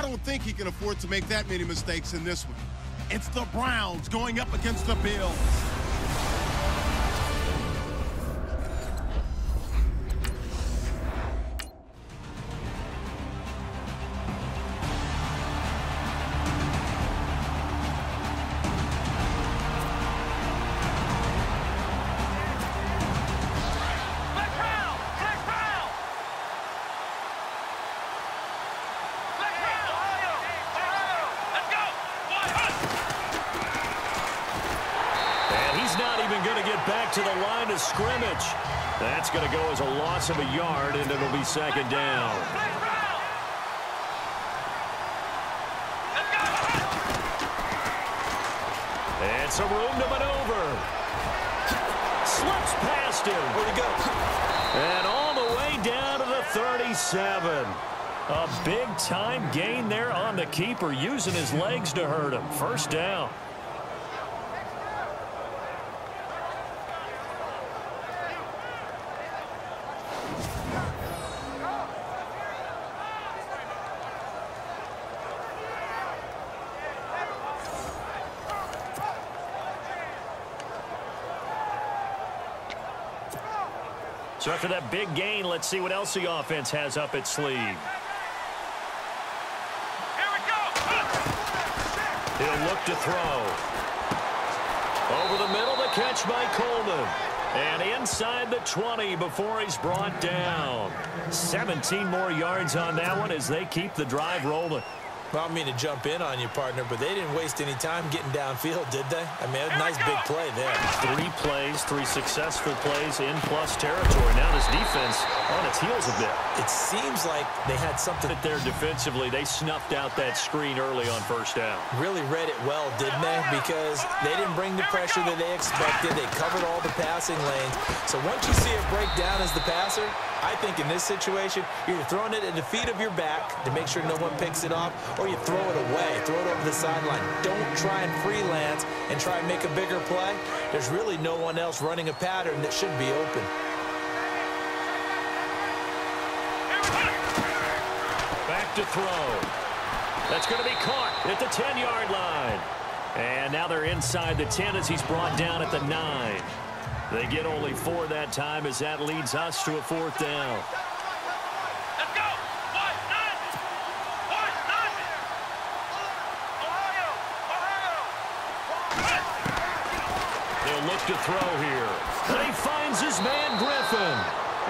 don't think he can afford to make that many mistakes in this one. It's the Browns going up against the Bills. To the line of scrimmage. That's going to go as a loss of a yard, and it'll be second down. And some room to maneuver. Slips past him. Where'd he go? And all the way down to the 37. A big-time gain there on the keeper, using his legs to hurt him. First down. So after that big gain, let's see what else the offense has up its sleeve. Here we go. He'll look to throw. Over the middle, the catch by Coleman. And inside the 20 before he's brought down. 17 more yards on that one as they keep the drive rolling. Well, I don't mean to jump in on you, partner, but they didn't waste any time getting downfield, did they? I mean, a nice big play there. 3 plays, 3 successful plays in plus territory. Now this defense on its heels a bit. It seems like they had something there defensively. They snuffed out that screen early on first down. Really read it well, didn't they? Because they didn't bring the pressure that they expected. They covered all the passing lanes. So once you see it break down as the passer, I think in this situation, you're throwing it at the feet of your back to make sure no one picks it off, or you throw it away, throw it over the sideline. Don't try and freelance and try and make a bigger play. There's really no one else running a pattern that should be open. Back to throw. That's going to be caught at the 10-yard line. And now they're inside the 10 as he's brought down at the 9. They get only 4 that time as that leads us to a 4th down. Let's go! They'll look to throw here. And he finds his man Griffin.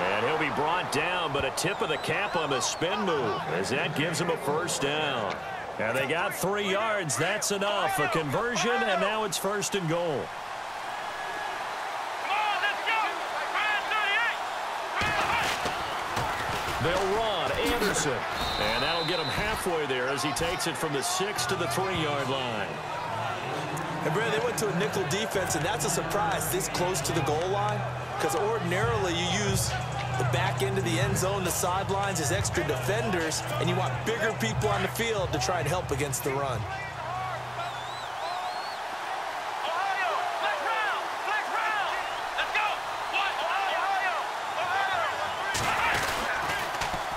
And he'll be brought down, but a tip of the cap on the spin move as that gives him a first down. And they got 3 yards. That's enough. A conversion, and now it's 1st and goal. They'll run Anderson. And that'll get him halfway there as he takes it from the 6 to the 3-yard line. And, Brad, they went to a nickel defense, and that's a surprise this close to the goal line, because ordinarily you use the back end of the end zone, the sidelines as extra defenders, and you want bigger people on the field to try and help against the run.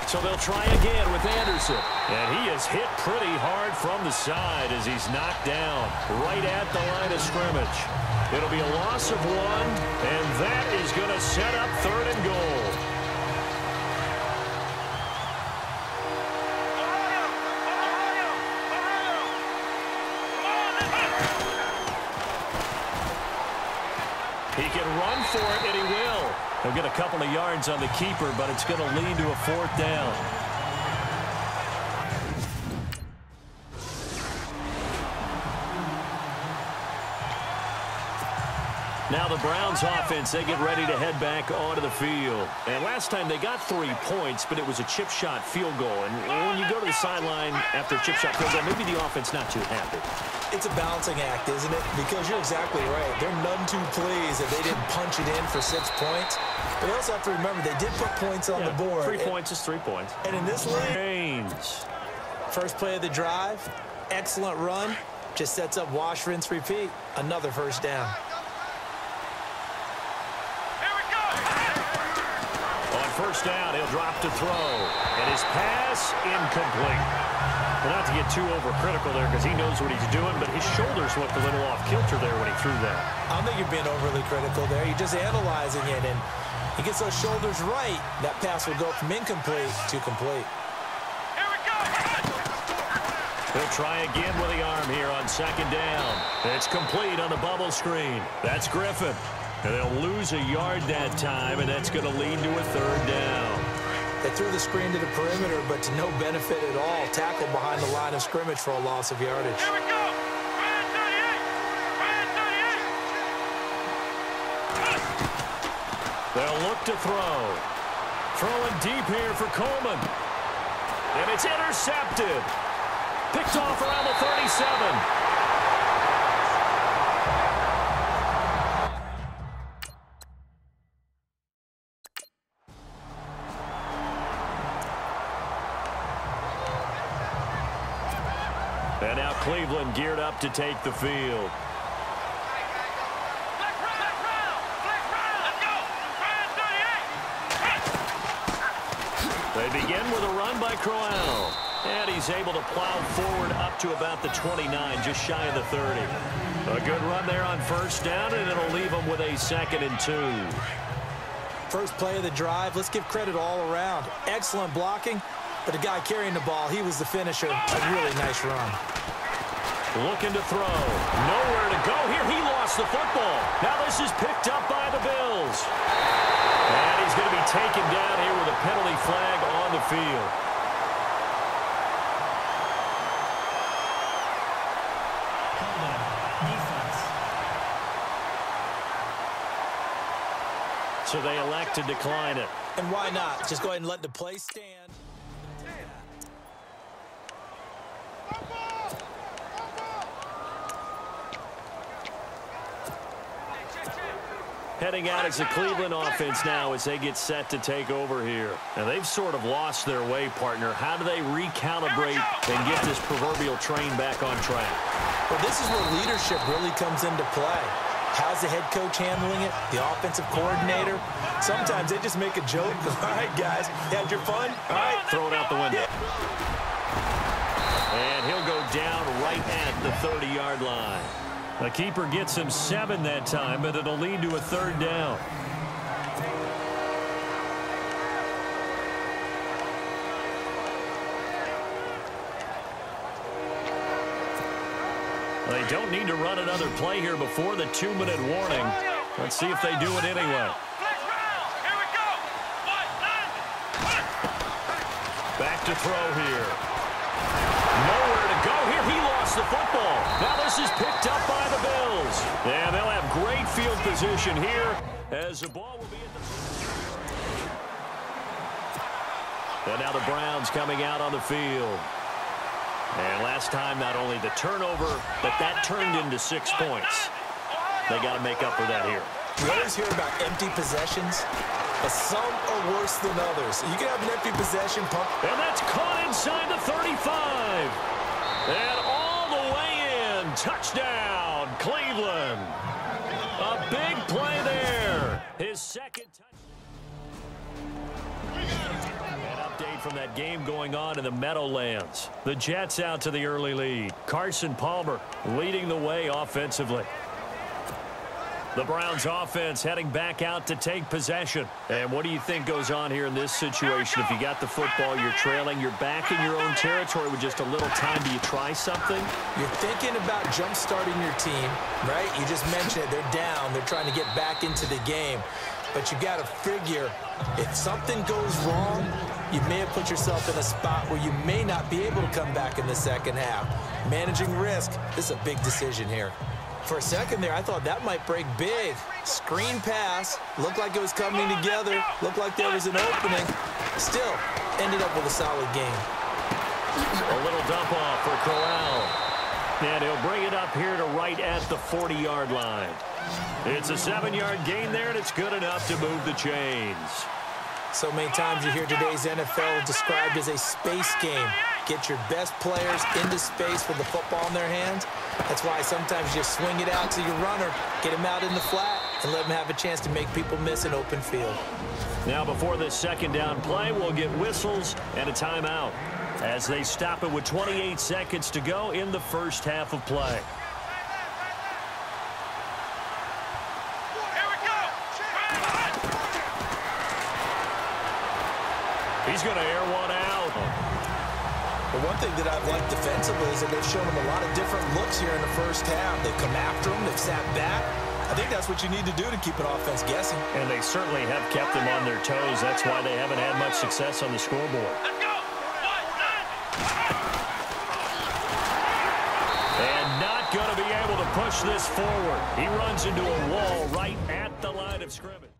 So they'll try again with Anderson. And he is hit pretty hard from the side as he's knocked down right at the line of scrimmage. It'll be a loss of 1, and that is going to set up 3rd and goal. He can run for it, and he will. He'll get a couple of yards on the keeper, but it's going to lead to a 4th down. Now the Browns offense, they get ready to head back onto the field. And last time they got 3 points, but it was a chip shot field goal. And when you go to the sideline after a chip shot field goal, maybe the offense not too happy. It's a balancing act, isn't it? Because you're exactly right. They're none too pleased that they didn't punch it in for 6 points. But they also have to remember they did put points on the board. 3 points is 3 points. And in this league, first play of the drive, excellent run, just sets up wash, rinse, repeat. Another first down. first down. He'll drop to throw. And his pass incomplete. Well, not to get too overcritical there because he knows what he's doing, but his shoulders looked a little off kilter there when he threw that. I don't think you're being overly critical there. You're just analyzing it, and he gets those shoulders right. That pass will go from incomplete to complete. Here we go. He'll try again with the arm here on second down. It's complete on the bubble screen. That's Griffin. And they'll lose a yard that time, and that's going to lead to a third down. They threw the screen to the perimeter, but to no benefit at all. Tackle behind the line of scrimmage for a loss of yardage. Here we go. Ryan 38. Ryan 38. They'll look to throw. Throwing deep here for Coleman. And it's intercepted. Picked off around the 37. And now Cleveland geared up to take the field. They begin with a run by Crowell. And he's able to plow forward up to about the 29, just shy of the 30. A good run there on first down, and it'll leave them with a 2nd and 2. First play of the drive, let's give credit all around. Excellent blocking, but the guy carrying the ball, he was the finisher. A really nice run. Looking to throw. Nowhere to go here. He lost the football. Now this is picked up by the Bills. And he's going to be taken down here with a penalty flag on the field. So they elect to decline it. And why not? Just go ahead and let the play stand. Heading out as the Cleveland offense now as they get set to take over here. And they've sort of lost their way, partner. How do they recalibrate and get this proverbial train back on track? Well, this is where leadership really comes into play. How's the head coach handling it? The offensive coordinator? Sometimes they just make a joke. All right, guys, had your fun? All right. Throw it out the window. And he'll go down right at the 30-yard line. The keeper gets him 7 that time, but it'll lead to a third down. They don't need to run another play here before the 2-minute warning. Let's see if they do it anyway. Back to throw here. Nowhere to go here. He lost the football. Now this is picked up by the Bills. And they'll have great field position here as the ball will be at the... And now the Browns coming out on the field. And last time, not only the turnover, but that turned into 6 points. They got to make up for that here. We always hear about empty possessions, but some are worse than others. You can have an empty possession pump. And that's caught inside the 35. And all the way in. Touchdown, Cleveland. A big play there. His second touchdown. From that game going on in the Meadowlands. The Jets out to the early lead. Carson Palmer leading the way offensively. The Browns offense heading back out to take possession. And what do you think goes on here in this situation? If you got the football, you're trailing, you're back in your own territory with just a little time. Do you try something? You're thinking about jump-starting your team, right? You just mentioned it. They're down. They're trying to get back into the game. But you got to figure, if something goes wrong, you may have put yourself in a spot where you may not be able to come back in the second half. Managing risk, this is a big decision here. For a second there, I thought that might break big. Screen pass, looked like it was coming together, looked like there was an opening. Still, ended up with a solid game. A little dump off for Corral. And he'll bring it up here to right at the 40-yard line. It's a 7-yard gain there, and it's good enough to move the chains. So many times you hear today's NFL described as a space game. Get your best players into space with the football in their hands. That's why sometimes you swing it out to your runner, get him out in the flat, and let them have a chance to make people miss an open field. Now before this second down play, we'll get whistles and a timeout as they stop it with 28 seconds to go in the first half of play. He's going to air one out. The one thing that I've liked defensively is that they've shown them a lot of different looks here in the first half. They've come after them. They've sat back. I think that's what you need to do to keep an offense guessing. And they certainly have kept them on their toes. That's why they haven't had much success on the scoreboard. Let's go. And not going to be able to push this forward. He runs into a wall right at the line of scrimmage.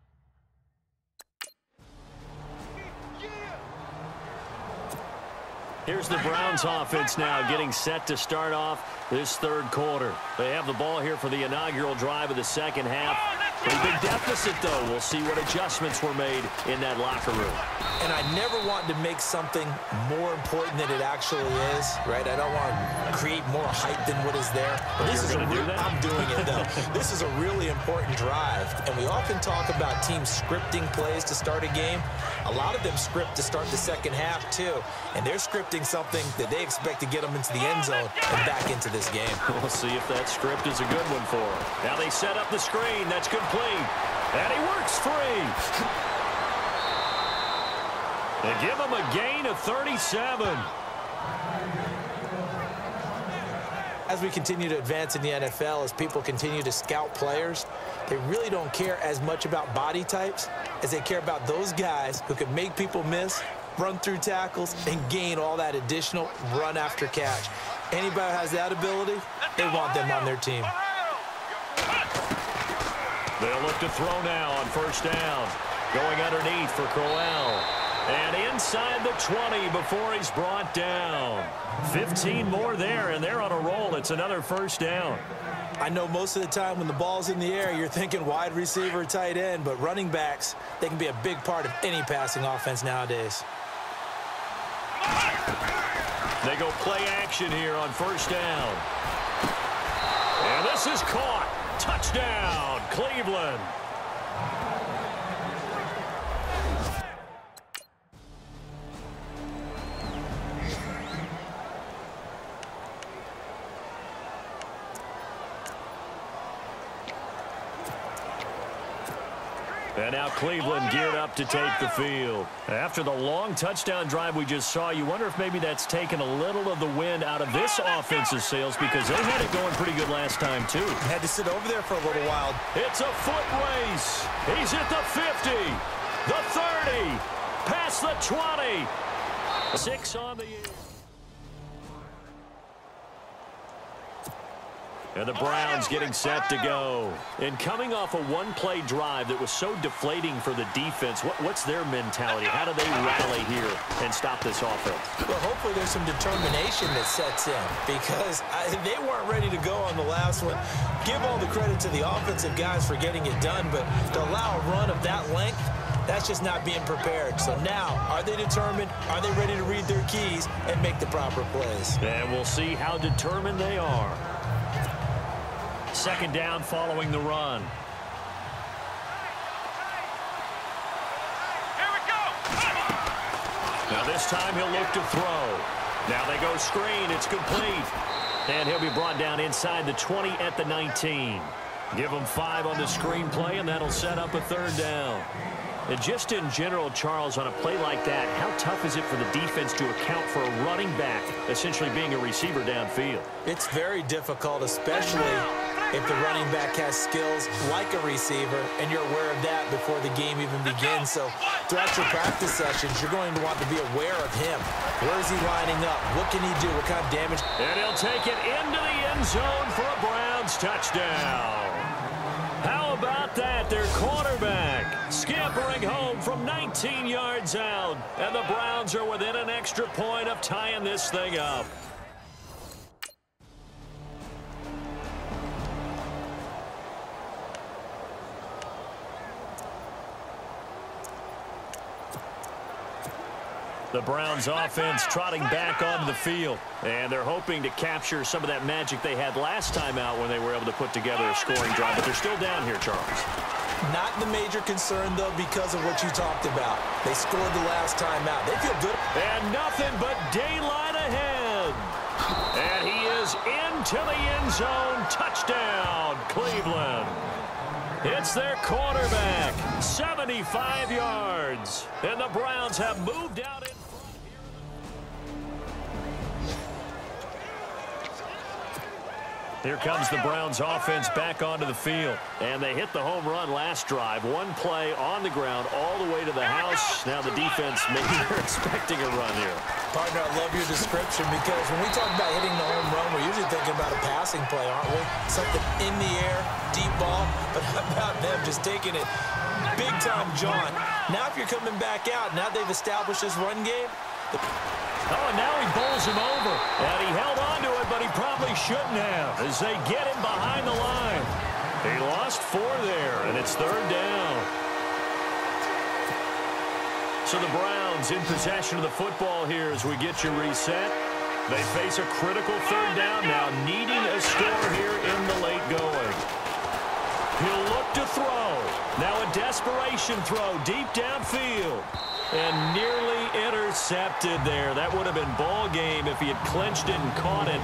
Here's the Browns offense now getting set to start off this third quarter. They have the ball here for the inaugural drive of the second half. Pretty big deficit, though. We'll see what adjustments were made in that locker room. And I never want to make something more important than it actually is, right? I don't want to create more hype than what is there. But this is I'm doing it, though. This is a really important drive. And we often talk about teams scripting plays to start a game. A lot of them script to start the second half, too. And they're scripting something that they expect to get them into the end zone and back into this game. We'll see if that script is a good one for them. Now they set up the screen. That's complete. And he works free. They give him a gain of 37. As we continue to advance in the NFL, as people continue to scout players, they really don't care as much about body types as they care about those guys who can make people miss, run through tackles, and gain all that additional run after catch. Anybody who has that ability, they want them on their team. They'll look to throw now on first down. Going underneath for Crowell. And inside the 20 before he's brought down. 15 more there, and they're on a roll. It's another first down. I know most of the time when the ball's in the air, you're thinking wide receiver, tight end, but running backs, they can be a big part of any passing offense nowadays. They go play action here on first down. And this is caught. Touchdown, Cleveland. And now Cleveland geared up to take the field. After the long touchdown drive we just saw, you wonder if maybe that's taken a little of the wind out of this offense's sails because they had it going pretty good last time, too. Had to sit over there for a little while. It's a foot race. He's at the 50, the 30, past the 20. 6 on the year. And the Browns getting set to go. And coming off a one-play drive that was so deflating for the defense, what's their mentality? How do they rally here and stop this offense? Well, hopefully there's some determination that sets in because they weren't ready to go on the last one. Give all the credit to the offensive guys for getting it done, but to allow a run of that length, that's just not being prepared. So now, are they determined? Are they ready to read their keys and make the proper plays? And we'll see how determined they are. Second down following the run. Here we go. Now this time he'll look to throw. Now they go screen. It's complete. And he'll be brought down inside the 20 at the 19. Give him 5 on the screen play, and that'll set up a third down. And just in general, Charles, on a play like that, how tough is it for the defense to account for a running back essentially being a receiver downfield? It's very difficult, especially if the running back has skills like a receiver, and you're aware of that before the game even begins. So throughout your practice sessions, you're going to want to be aware of him. Where is he lining up? What can he do? What kind of damage? And he'll take it into the end zone for a Browns touchdown. How about that? Their quarterback scampering home from 19 yards out. And the Browns are within an extra point of tying this thing up. The Browns offense trotting back onto the field, and they're hoping to capture some of that magic they had last time out when they were able to put together a scoring drive, but they're still down here, Charles. Not the major concern, though, because of what you talked about. They scored the last time out. They feel good. And nothing but daylight ahead. And he is into the end zone. Touchdown, Cleveland. It's their quarterback, 75 yards. And the Browns have moved out in front here. Here comes the Browns offense back onto the field. And they hit the home run last drive. One play on the ground all the way to the house. Now the defense, maybe they're expecting a run here. Partner, I love your description because when we talk about hitting the home run, we're usually thinking about a passing play, aren't we? Something in the air, deep ball. But how about them just taking it big time, John? Now if you're coming back out, now they've established this run game. Oh, and now he bowls him over. And he held on to it, but he probably shouldn't have as they get him behind the line. He lost 4 there, and it's 3rd down. So the Browns in possession of the football here as we get you reset. They face a critical 3rd down now, needing a score here in the late going. He'll look to throw. Now a desperation throw deep downfield. And nearly intercepted there. That would have been ball game if he had clinched it and caught it.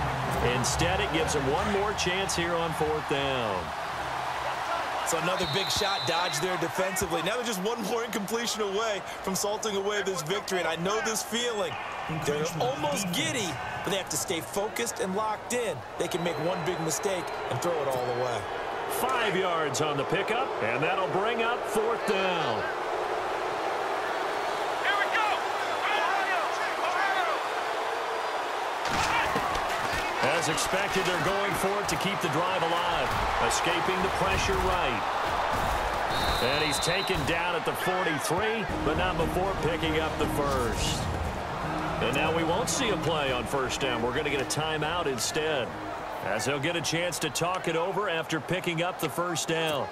Instead, it gives him one more chance here on 4th down. So another big shot dodged there defensively. Now they're just one more incompletion away from salting away this victory. And I know this feeling. They're almost giddy, but they have to stay focused and locked in. They can make one big mistake and throw it all away. 5 yards on the pickup, and that'll bring up 4th down. As expected, they're going for it to keep the drive alive. Escaping the pressure right. And he's taken down at the 43, but not before picking up the first. And now we won't see a play on 1st down. We're going to get a timeout instead, as they'll get a chance to talk it over after picking up the 1st down.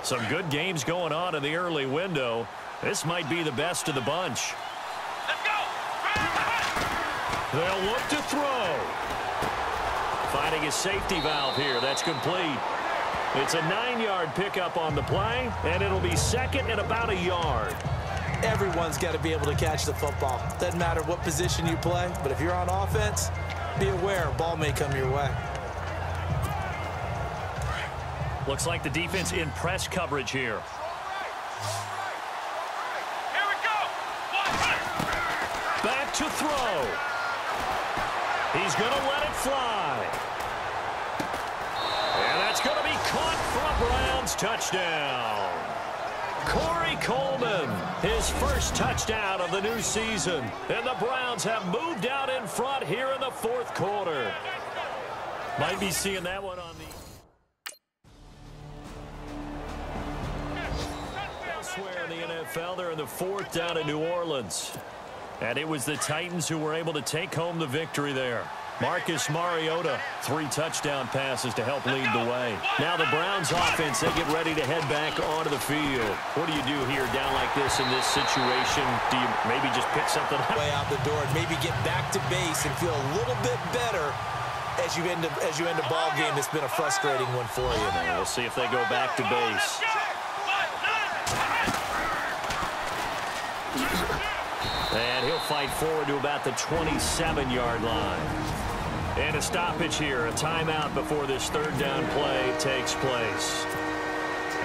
Some good games going on in the early window. This might be the best of the bunch. Let's go. They'll look to throw. Finding a safety valve here. That's complete. It's a 9-yard pickup on the play, and it'll be 2nd and about a yard. Everyone's got to be able to catch the football. Doesn't matter what position you play, but if you're on offense, be aware a ball may come your way. Looks like the defense in press coverage here. Here we go. Back to throw. He's going to let it fly. And that's going to be caught for a Browns touchdown. Corey Coleman, his first touchdown of the new season. And the Browns have moved out in front here in the 4th quarter. Might be seeing that one on the... Elsewhere in the NFL, they're in the 4th down in New Orleans. And it was the Titans who were able to take home the victory there. Marcus Mariota, 3 touchdown passes to help lead the way. Now the Browns offense, they get ready to head back onto the field. What do you do here down like this in this situation? Do you maybe just pick something up? Way out the door and maybe get back to base and feel a little bit better as you end a ball game that's been a frustrating one for you. We'll see if they go back to base. And he'll fight forward to about the 27-yard line. And a stoppage here, a timeout before this 3rd down play takes place.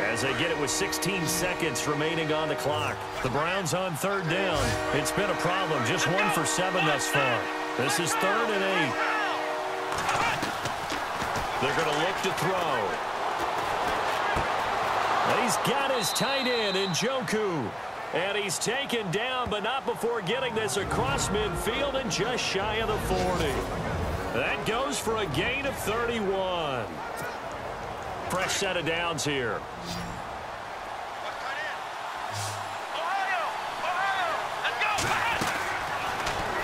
As they get it with 16 seconds remaining on the clock. The Browns on 3rd down. It's been a problem, just 1 for 7 thus far. This is 3rd and 8. They're going to look to throw. He's got his tight end in Njoku. And he's taken down, but not before getting this across midfield and just shy of the 40. That goes for a gain of 31. Fresh set of downs here.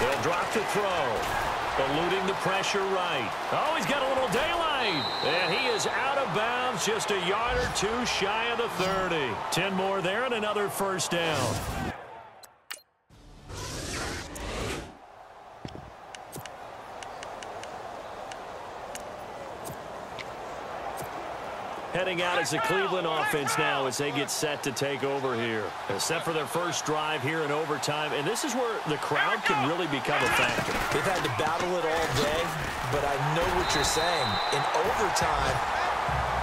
They'll drop to throw. Eluding the pressure right. Oh, he's got a little daylight. And he is out of bounds, just a yard or 2 shy of the 30. 10 more there and another 1st down. Heading out as the Cleveland offense now as they get set to take over here. They're set for their first drive here in overtime, and this is where the crowd can really become a factor. They've had to battle it all day, but I know what you're saying. In overtime,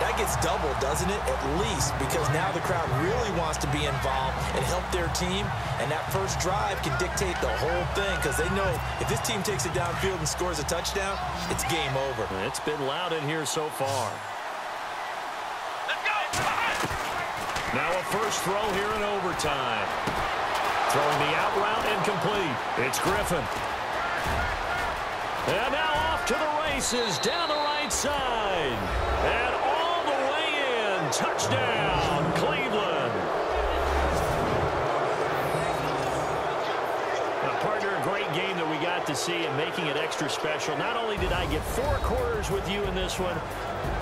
that gets doubled, doesn't it? At least, because now the crowd really wants to be involved and help their team, and that first drive can dictate the whole thing because they know if this team takes it downfield and scores a touchdown, it's game over. It's been loud in here so far. Now a first throw here in overtime. Throwing the out route incomplete. It's Griffin. And now off to the races down the right side. And all the way in. Touchdown, Cleveland. Now, partner, a great game that we got to see and making it extra special. Not only did I get 4 quarters with you in this one,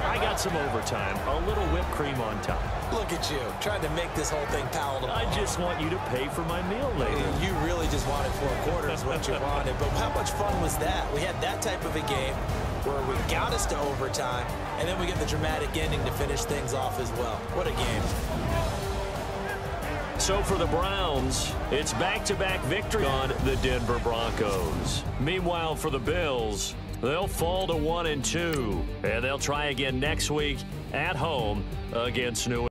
I got some overtime, a little whipped cream on top. Look at you, trying to make this whole thing palatable. I just want you to pay for my meal later. You really just wanted 4 quarters, what you wanted. But how much fun was that? We had that type of a game where we got us to overtime, and then we get the dramatic ending to finish things off as well. What a game. So for the Browns, it's back-to-back victory on the Denver Broncos. Meanwhile, for the Bills, they'll fall to 1-2, and they'll try again next week at home against New England.